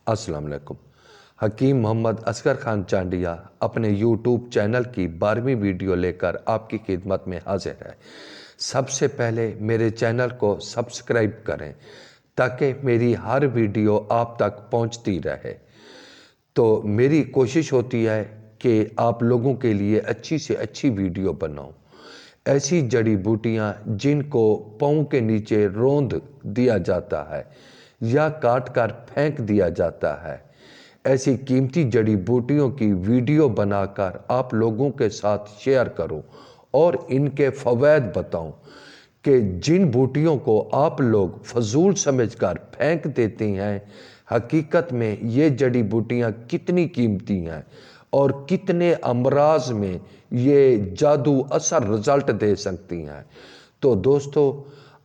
अस्सलाम वालेकुम। हकीम मोहम्मद असगर खान चांडिया अपने यूट्यूब चैनल की 12वीं वीडियो लेकर आपकी खिदमत में हाजिर है। सबसे पहले मेरे चैनल को सब्सक्राइब करें ताकि मेरी हर वीडियो आप तक पहुंचती रहे। तो मेरी कोशिश होती है कि आप लोगों के लिए अच्छी से अच्छी वीडियो बनाऊं। ऐसी जड़ी बूटियां जिनको पाँव के नीचे रौंद दिया जाता है या काट कर फेंक दिया जाता है, ऐसी कीमती जड़ी बूटियों की वीडियो बनाकर आप लोगों के साथ शेयर करूं और इनके फ़वाइद बताऊं कि जिन बूटियों को आप लोग फजूल समझकर फेंक देते हैं, हकीकत में ये जड़ी बूटियां कितनी कीमती हैं और कितने अमराज में ये जादू असर रिजल्ट दे सकती हैं। तो दोस्तों,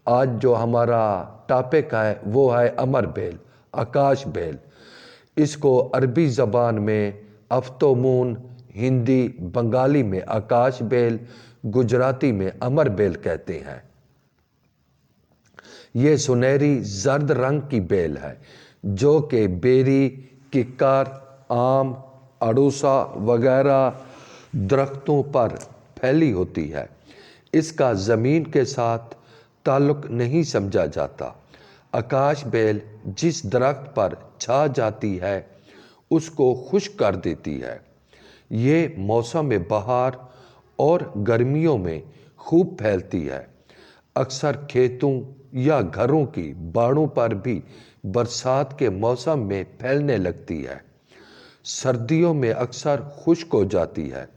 आज जो हमारा टॉपिक है वो है अमर बेल, आकाश बेल। इसको अरबी ज़बान में अफ्तोमून, हिंदी बंगाली में आकाश बेल, गुजराती में अमर बेल कहते हैं। ये सुनहरी जर्द रंग की बेल है जो कि बेरी, किक्कर, आम, अड़ूसा वगैरह दरख्तों पर फैली होती है। इसका ज़मीन के साथ ताल्लुक़ नहीं समझा जाता। आकाश बेल जिस दरख्त पर छा जाती है उसको खुश्क कर देती है। ये मौसम बहार और गर्मियों में खूब फैलती है। अक्सर खेतों या घरों की बाड़ों पर भी बरसात के मौसम में फैलने लगती है। सर्दियों में अक्सर खुश्क हो जाती है।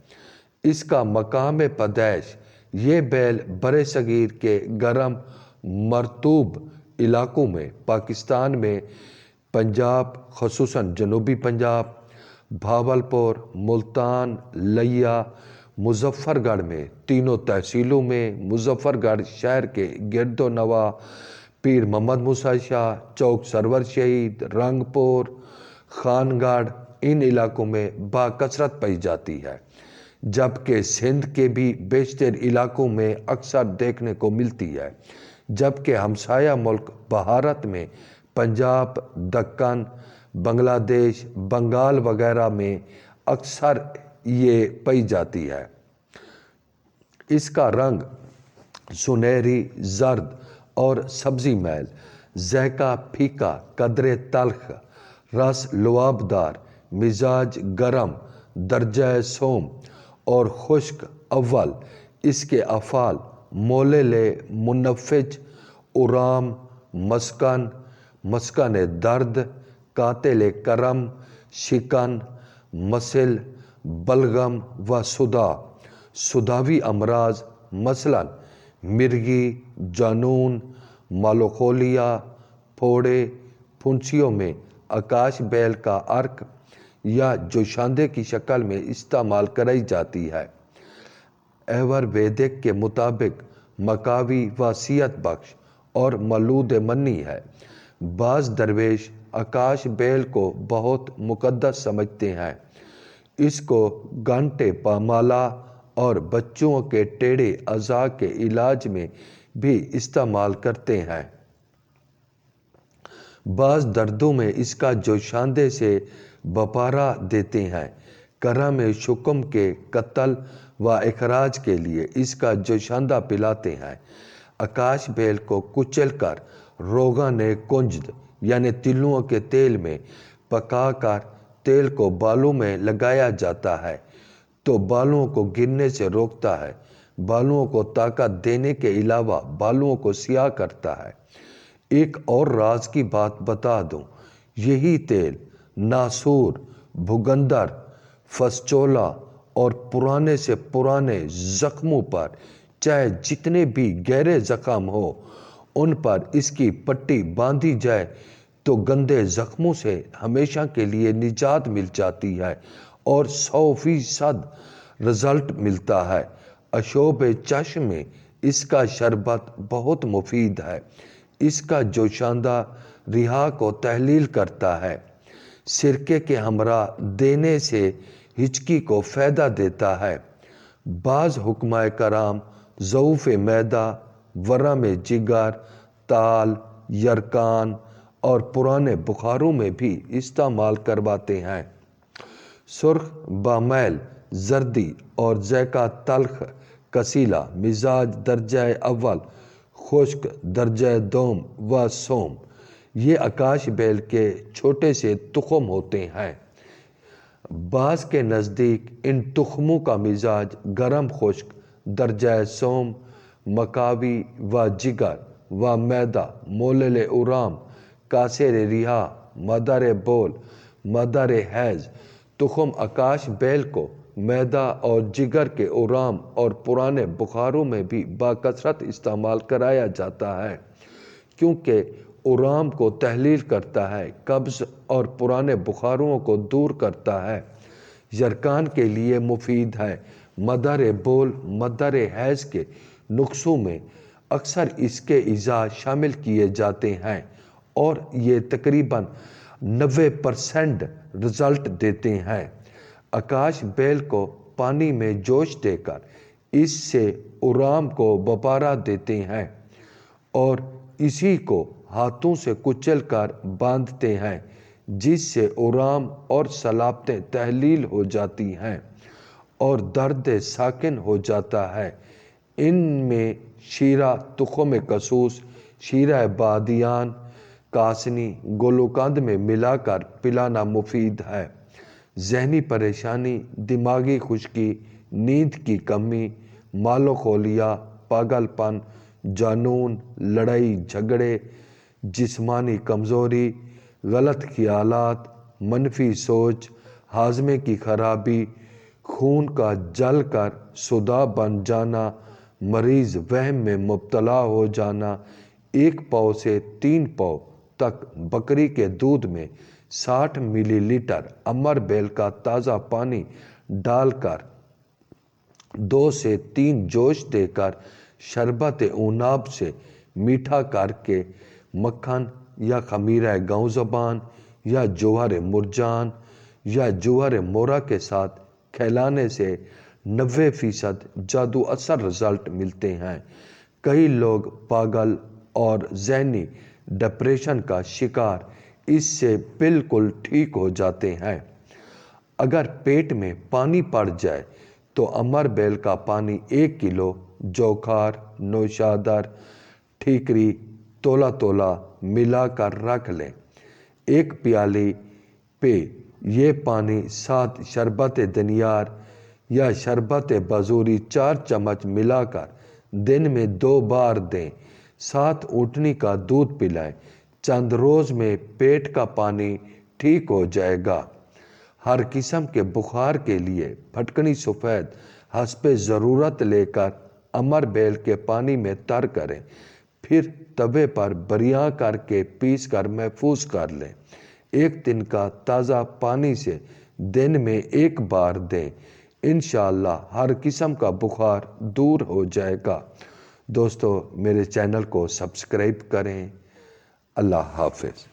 इसका मकाम पैदाइश ये बेल बरसगीर के गर्म मरतूब इलाकों में, पाकिस्तान में पंजाब, ख़ुसूसन जनूबी पंजाब, भावलपुर, मुल्तान, लिया, मुजफ्फरगढ़ में, तीनों तहसीलों में, मुजफ्फरगढ़ शहर के गिरदो नवा, पीर मोहम्मद मूसा शाह, चौक सरवर शहीद, रंगपुर, खानगढ़, इन इलाकों में बाकसरत पाई जाती है। जबकि सिंध के भी बेशतर इलाकों में अक्सर देखने को मिलती है। जबकि हमसाया मुल्क भारत में पंजाब, दक्कन, बांग्लादेश, बंगाल वगैरह में अक्सर ये पाई जाती है। इसका रंग सुनहरी, जर्द और सब्जी मैल, ज़ायका फीका, कदरे तल्ख, रस लुआबदार, मिजाज गरम, दर्जा सोम और खुश्क अव्वल। इसके अफ़ाल मोलेले, मुनफ़िज, उराम, मस्कन, मस्कन दर्द, कातिल करम, शिकन, मसिल, बलगम व सुदा। सुदावी अमराज मसलन मिर्गी, जानून, मालोखोलिया, फोड़े, फुंसियों में आकाश बेल का अर्क या जोशांदे की शक्ल में इस्तेमाल कराई जाती है। आयुर्वेदिक के मुताबिक मकावी वसीयत बख्श और मलूद मन्नी है। बाज़ दरवेश आकाश बेल को बहुत मुक़द्दस समझते हैं। इसको गांटे पामाला और बच्चों के टेढ़े अज़ा के इलाज में भी इस्तेमाल करते हैं। बाज़ दर्दों में इसका जोशांदे से बपारा देते हैं। करम शुक्म के कत्ल व इखराज के लिए इसका जोशांदा पिलाते हैं। आकाश बेल को कुचल कर रोगन कुंजद यानी तिल्लुओं के तेल में पकाकर तेल को बालों में लगाया जाता है तो बालों को गिरने से रोकता है। बालों को ताकत देने के अलावा बालों को सियाह करता है। एक और राज की बात बता दूं, यही तेल नासूर, भुगंदर, फसचोला और पुराने से पुराने ज़ख्मों पर, चाहे जितने भी गहरे ज़ख्म हो, उन पर इसकी पट्टी बांधी जाए तो गंदे ज़ख्मों से हमेशा के लिए निजात मिल जाती है और 100% रिज़ल्ट मिलता है। अशोब चश्म में इसका शरबत बहुत मुफीद है। इसका जोशांदा रिहा को तहलील करता है। सिरके के हमरा देने से हिचकी को फ़ायदा देता है। बाज़ हुक्माए कराम ज़ऊफ़ मैदा, वरम जिगर, ताल, यरकान اور پرانے بخاروں میں بھی استعمال کرواتے ہیں۔ سرخ بامیل زردی اور ذائقہ تلخ کسیلا مزاج درجہ اول خشک درجہ دوم و سوم، یہ آکاش بیل کے چھوٹے سے تخم ہوتے ہیں۔ بعض کے نزدیک ان تخموں کا مزاج گرم خشک درجہ سوم، مکاوی و جگر و میدہ مولل ارام کاسر ریحا مدر بول مدر حیض۔ تخم آکاش بیل کو میدہ اور جگر کے ارام اور پرانے بخاروں میں بھی بکثرت استعمال کرایا جاتا ہے، کیونکہ ارام کو تحلیل کرتا ہے، قبض اور پرانے بخاروں کو دور کرتا ہے، یرقان کے لیے مفید ہے۔ مدر بول مدر حیض کے نسخوں میں اکثر اس کے اجزاء شامل کیے جاتے ہیں اور یہ تقریباً 90% رزلٹ دیتے ہیں۔ آکاش بیل کو پانی میں جوش دے کر اس سے ارام کو بپارہ دیتے ہیں اور اسی کو ہاتھوں سے کچل کر باندھتے ہیں، جس سے ارام اور سلاپتیں تحلیل ہو جاتی ہیں اور درد ساکن ہو جاتا ہے۔ ان میں شیرہ تخم کسوس، شیرہ بادیان، کاسنی گلوکند میں ملا کر پلانا مفید ہے۔ ذہنی پریشانی، دماغی خشکی، نیند کی کمی، مالوخولیا، پاگل پن، جنون، لڑائی جھگڑے، جسمانی کمزوری، غلط خیالات، منفی سوچ، ہاضمے کی خرابی، خون کا جل کر سودا بن جانا، مریض وہم میں مبتلا ہو جانا، 1 پاؤ سے 3 پاؤ تک بکری کے دودھ میں 60 ملی لیٹر امر بیل کا تازہ پانی ڈال کر 2 سے 3 جوش دے کر شربت عناب سے میٹھا کر کے مکھن یا خمیرہ گاؤں زبان یا جوہر مرجان یا جوہر مورا کے ساتھ کھلانے سے 90% جادو اثر رزلٹ ملتے ہیں۔ کئی لوگ پاگل اور ذہنی ڈپریشن کا شکار اس سے بالکل ٹھیک ہو جاتے ہیں۔ اگر پیٹ میں پانی پڑ جائے تو امر بیل کا پانی 1 کلو جوکھار، نوشادر، ٹھیکری تولا ملا کر رکھ لیں۔ 1 پیالے پہ یہ پانی ساتھ شربت دنیار یا شربت بزوری 4 چمچ ملا کر دن میں 2 بار دیں، ساتھ اونٹنی کا دودھ پلائیں۔ چند روز میں پیٹ کا پانی ٹھیک ہو جائے گا۔ ہر قسم کے بخار کے لیے پھٹکنی سفید حسب ضرورت لے کر امر بیل کے پانی میں تر کریں، پھر توے پر بریاں کر کے پیس کر محفوظ کر لیں۔ 1 دن کا تازہ پانی سے دن میں 1 بار دیں، انشاءاللہ ہر قسم کا بخار دور ہو جائے گا۔ دوستو میرے چینل کو سبسکرائب کریں۔ اللہ حافظ۔